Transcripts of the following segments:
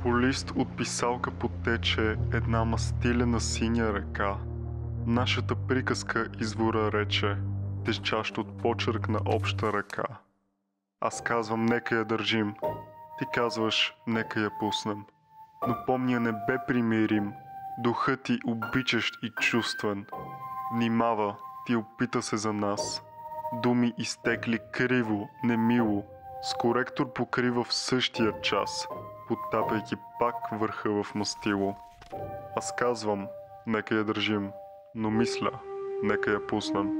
По лист от писалка потече една мастилена синя река. Нашата приказка извора рече, течащ от почерк на обща ръка. Аз казвам, нека я държим. Ти казваш, нека я пуснем. Но помня не бе примирим. Духът ти обичащ и чувствен. Внимава, ти опита се за нас. Думи изтекли криво, немило. С коректор покрива в същия час, потапяйки пак върха в мастило. Аз казвам, нека я държим, но мисля, нека я пуснем.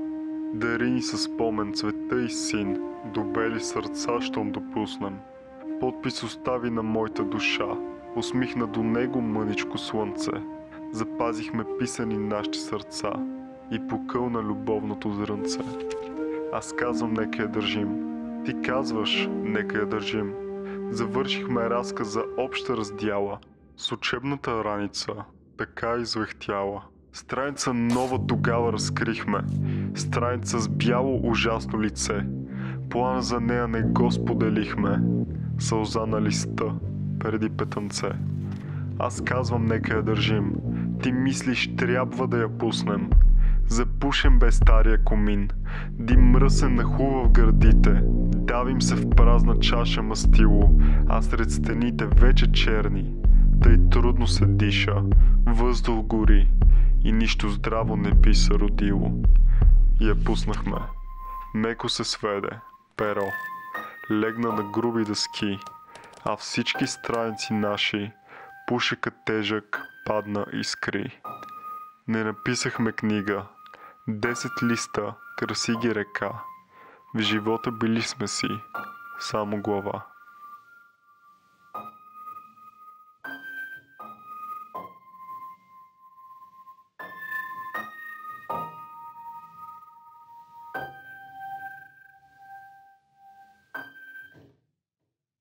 Дари ни със спомен цвета и син, до бели сърца, щом допуснем. Подпис остави на моята душа, усмихна до него мъничко слънце. Запазихме писани нашите сърца и покълна любовното зрънце. Аз казвам, нека я държим. Ти казваш, нека я държим. Завършихме разказа обща раздяла, с учебната раница, така извехтяла. Страница нова тогава разкрихме, страница с бяло ужасно лице. План за нея не го споделихме, сълза на листа преди петънце. Аз казвам, нека я държим. Ти мислиш, трябва да я пуснем. Запушен бе стария комин, дим мръсен нахува в гърдите. Давим се в празна чаша мастило, а сред стените вече черни. Тъй трудно се диша, въздух гори и нищо здраво не би се родило. И я пуснахме. Меко се сведе, перо, легна на груби дъски, а всички страници наши пушекът тежък падна и скри. Не написахме книга, 10 листа, краси ги река. В живота били сме си, само глава.